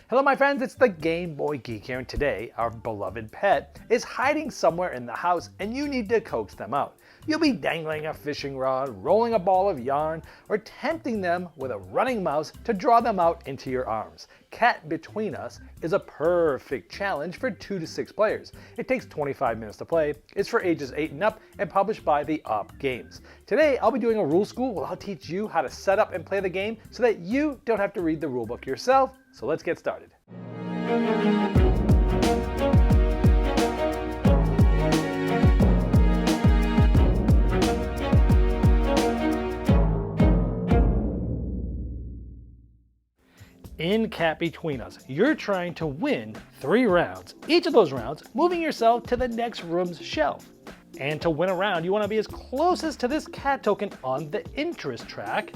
Hello my friends, it's the Game Boy Geek here, and today our beloved pet is hiding somewhere in the house and you need to coax them out. You'll be dangling a fishing rod, rolling a ball of yarn, or tempting them with a running mouse to draw them out into your arms. Cat Between Us is a perfect challenge for 2 to 6 players. It takes 25 minutes to play, it's for ages 8 and up, and published by the Up Games. Today I'll be doing a rule school where I'll teach you how to set up and play the game so that you don't have to read the rulebook yourself. So let's get started. In Cat Between Us, you're trying to win 3 rounds, each of those rounds moving yourself to the next room's shelf. And to win a round, you want to be as closest to this cat token on the interest track,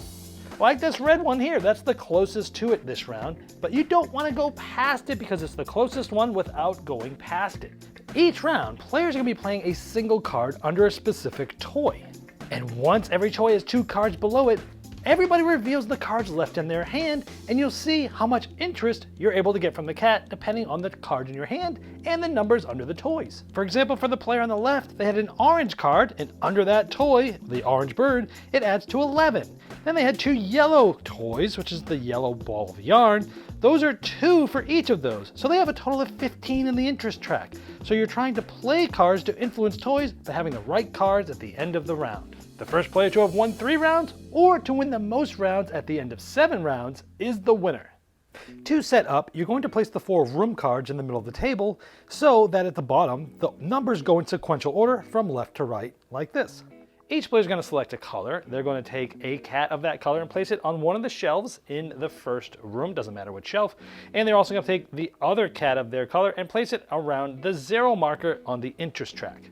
like this red one here. That's the closest to it this round, but you don't want to go past it because it's the closest one without going past it. Each round, players are going to be playing a single card under a specific toy. And once every toy has 2 cards below it, everybody reveals the cards left in their hand, and you'll see how much interest you're able to get from the cat depending on the cards in your hand and the numbers under the toys. For example, for the player on the left, they had an orange card, and under that toy, the orange bird, it adds to 11. Then they had 2 yellow toys, which is the yellow ball of yarn. Those are 2 for each of those, so they have a total of 15 in the interest track. So you're trying to play cards to influence toys by having the right cards at the end of the round. The first player to have won 3 rounds, or to win the most rounds at the end of 7 rounds, is the winner. To set up, you're going to place the 4 room cards in the middle of the table so that at the bottom, the numbers go in sequential order from left to right, like this. Each player is going to select a color. They're going to take a cat of that color and place it on one of the shelves in the first room, doesn't matter which shelf. And they're also going to take the other cat of their color and place it around the 0 marker on the interest track.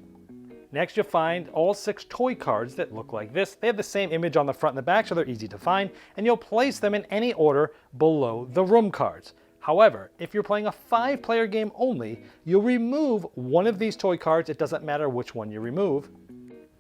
Next, you'll find all 6 toy cards that look like this. They have the same image on the front and the back, so they're easy to find, and you'll place them in any order below the room cards. However, if you're playing a 5-player game only, you'll remove one of these toy cards. It doesn't matter which one you remove.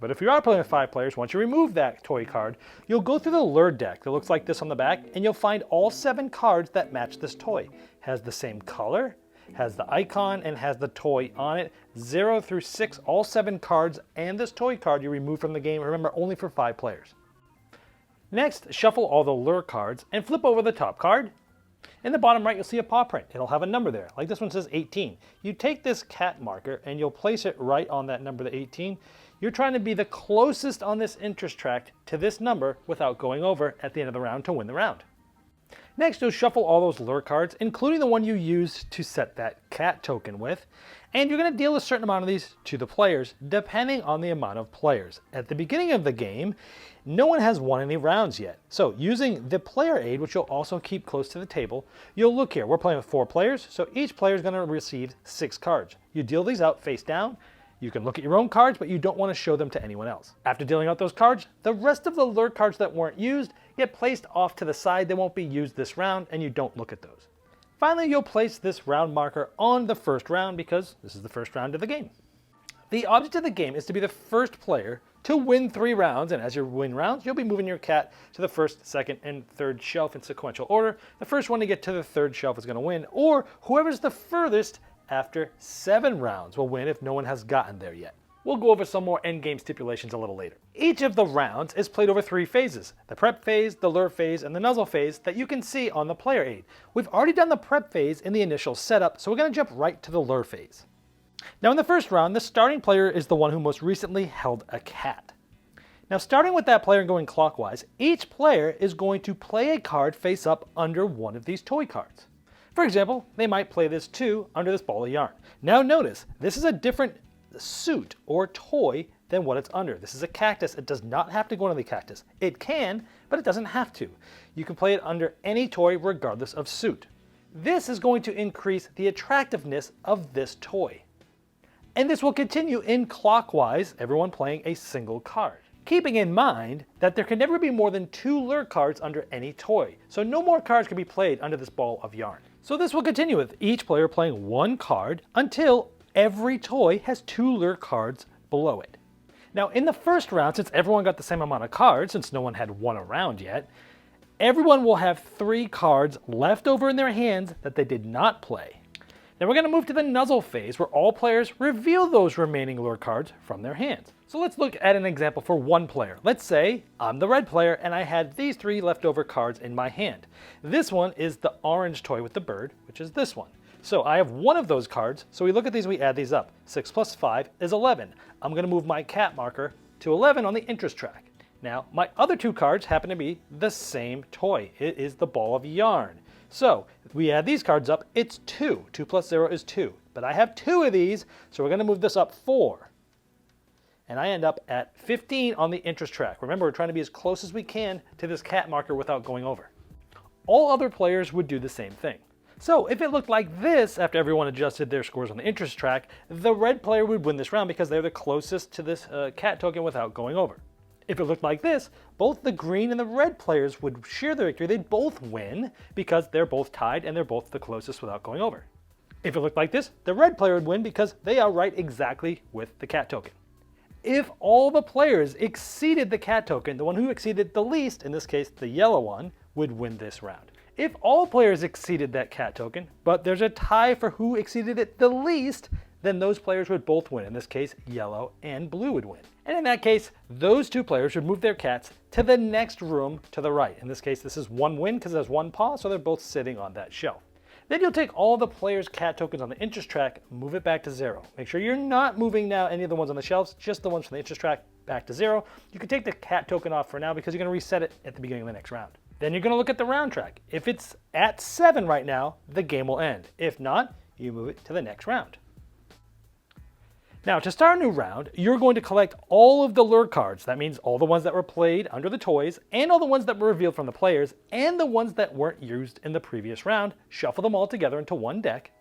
But if you are playing with 5 players, once you remove that toy card, you'll go through the lure deck that looks like this on the back, and you'll find all 7 cards that match this toy. It has the same color, has the icon, and has the toy on it. 0 through 6, all 7 cards, and this toy card you remove from the game, remember, only for 5 players. Next, shuffle all the lure cards and flip over the top card. In the bottom right, you'll see a paw print. It'll have a number there, like this one says 18. You take this cat marker and you'll place it right on that number, the 18. You're trying to be the closest on this interest track to this number without going over at the end of the round to win the round. Next, you'll shuffle all those lure cards, including the one you used to set that cat token with, and you're going to deal a certain amount of these to the players, depending on the amount of players. At the beginning of the game, no one has won any rounds yet. So using the player aid, which you'll also keep close to the table, you'll look here. We're playing with 4 players, so each player is going to receive 6 cards. You deal these out face down. You can look at your own cards, but you don't want to show them to anyone else. After dealing out those cards, the rest of the lure cards that weren't used get placed off to the side. They won't be used this round, and you don't look at those. Finally, you'll place this round marker on the first round because this is the first round of the game. The object of the game is to be the first player to win 3 rounds, and as you win rounds, you'll be moving your cat to the first, second, and third shelf in sequential order. The first one to get to the 3rd shelf is going to win, or whoever's the furthest after 7 rounds will win if no one has gotten there yet. We'll go over some more endgame stipulations a little later. Each of the rounds is played over 3 phases: the prep phase, the lure phase, and the nuzzle phase that you can see on the player aid. We've already done the prep phase in the initial setup, so we're going to jump right to the lure phase. Now in the first round, the starting player is the one who most recently held a cat. Now starting with that player and going clockwise, each player is going to play a card face up under one of these toy cards. For example, they might play this 2 under this ball of yarn. Now notice, this is a different suit or toy than what it's under. This is a cactus. It does not have to go under the cactus. It can, but it doesn't have to. You can play it under any toy regardless of suit. This is going to increase the attractiveness of this toy. And this will continue in clockwise, everyone playing a single card. Keeping in mind that there can never be more than 2 lure cards under any toy, so no more cards can be played under this ball of yarn. So this will continue with each player playing 1 card until every toy has 2 lure cards below it. Now in the first round, since everyone got the same amount of cards, since no one had won a round yet, everyone will have 3 cards left over in their hands that they did not play. Now we're going to move to the Nuzzle Phase, where all players reveal those remaining lure cards from their hands. So let's look at an example for one player. Let's say I'm the red player and I had these 3 leftover cards in my hand. This one is the orange toy with the bird, which is this one. So I have one of those cards, so we look at these, we add these up. 6 plus 5 is 11. I'm going to move my cat marker to 11 on the interest track. Now, my other 2 cards happen to be the same toy. It is the ball of yarn. So if we add these cards up, it's 2. 2 plus 0 is 2. But I have 2 of these, so we're going to move this up 4. And I end up at 15 on the interest track. Remember, we're trying to be as close as we can to this cat marker without going over. All other players would do the same thing. So if it looked like this after everyone adjusted their scores on the interest track, the red player would win this round because they're the closest to this cat token without going over. If it looked like this, both the green and the red players would share the victory. They'd both win because they're both tied and they're both the closest without going over. If it looked like this, the red player would win because they are right exactly with the cat token. If all the players exceeded the cat token, the one who exceeded the least, in this case the yellow one, would win this round. If all players exceeded that cat token, but there's a tie for who exceeded it the least, then those players would both win. In this case, yellow and blue would win. And in that case, those 2 players would move their cats to the next room to the right. In this case, this is 1 win because it has 1 paw, so they're both sitting on that shelf. Then you'll take all the players' cat tokens on the interest track, move it back to 0. Make sure you're not moving now any of the ones on the shelves, just the ones from the interest track back to 0. You can take the cat token off for now because you're going to reset it at the beginning of the next round. Then you're going to look at the round track. If it's at 7 right now, the game will end. If not, you move it to the next round. Now, to start a new round, you're going to collect all of the lure cards. That means all the ones that were played under the toys, and all the ones that were revealed from the players, and the ones that weren't used in the previous round. Shuffle them all together into one deck.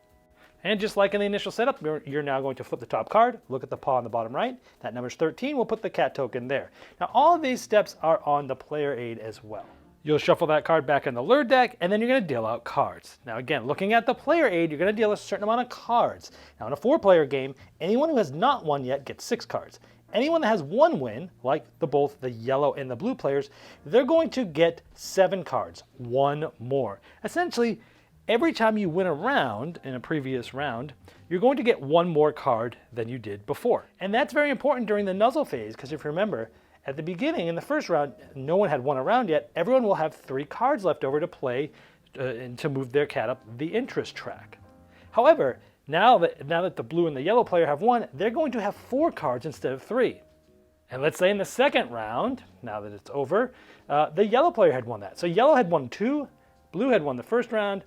And just like in the initial setup, you're now going to flip the top card, look at the paw on the bottom right. That number's 13, we'll put the cat token there. Now, all of these steps are on the player aid as well. You'll shuffle that card back in the lure deck, and then you're going to deal out cards. Now again, looking at the player aid, you're going to deal a certain amount of cards. Now in a 4-player game, anyone who has not won yet gets 6 cards. Anyone that has 1 win, like both the yellow and the blue players, they're going to get 7 cards, 1 more. Essentially, every time you win a round in a previous round, you're going to get 1 more card than you did before. And that's very important during the Nuzzle Phase, because if you remember, at the beginning, in the first round, no one had won a round yet. Everyone will have 3 cards left over to play and to move their cat up the interest track. However, now that the blue and the yellow player have won, they're going to have 4 cards instead of 3. And let's say in the second round, now that it's over, the yellow player had won that. So yellow had won 2, blue had won the first round,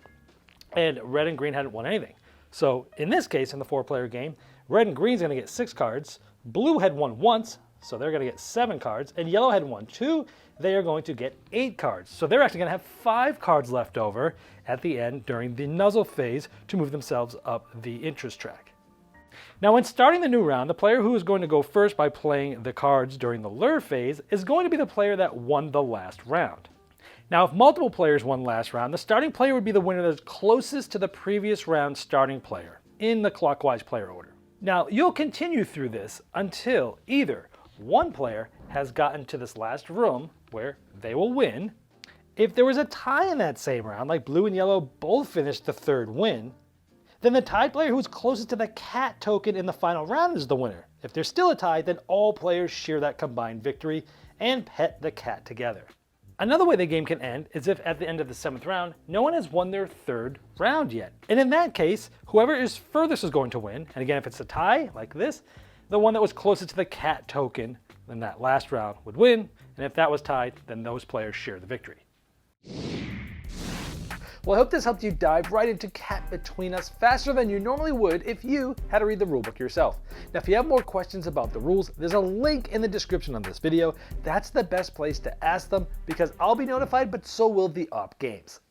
and red and green hadn't won anything. So in this case, in the 4-player game, red and green's going to get 6 cards. Blue had won once, so they're going to get 7 cards, and yellow had won 2, they are going to get 8 cards. So they're actually going to have 5 cards left over at the end during the Nuzzle Phase to move themselves up the interest track. Now when starting the new round, the player who is going to go first by playing the cards during the lure phase is going to be the player that won the last round. Now if multiple players won last round, the starting player would be the winner that's closest to the previous round's starting player in the clockwise player order. Now you'll continue through this until either one player has gotten to this last room where they will win. If there was a tie in that same round, like blue and yellow both finished the 3rd win, then the tied player who's closest to the cat token in the final round is the winner. If there's still a tie, then all players share that combined victory and pet the cat together. Another way the game can end is if at the end of the 7th round, no one has won their 3rd round yet. And in that case, whoever is furthest is going to win. And again, if it's a tie, like this, the one that was closest to the cat token in that last round would win, and if that was tied, then those players share the victory. Well, I hope this helped you dive right into Cat Between Us faster than you normally would if you had to read the rulebook yourself. Now, if you have more questions about the rules, there's a link in the description of this video. That's the best place to ask them because I'll be notified, but so will the op games.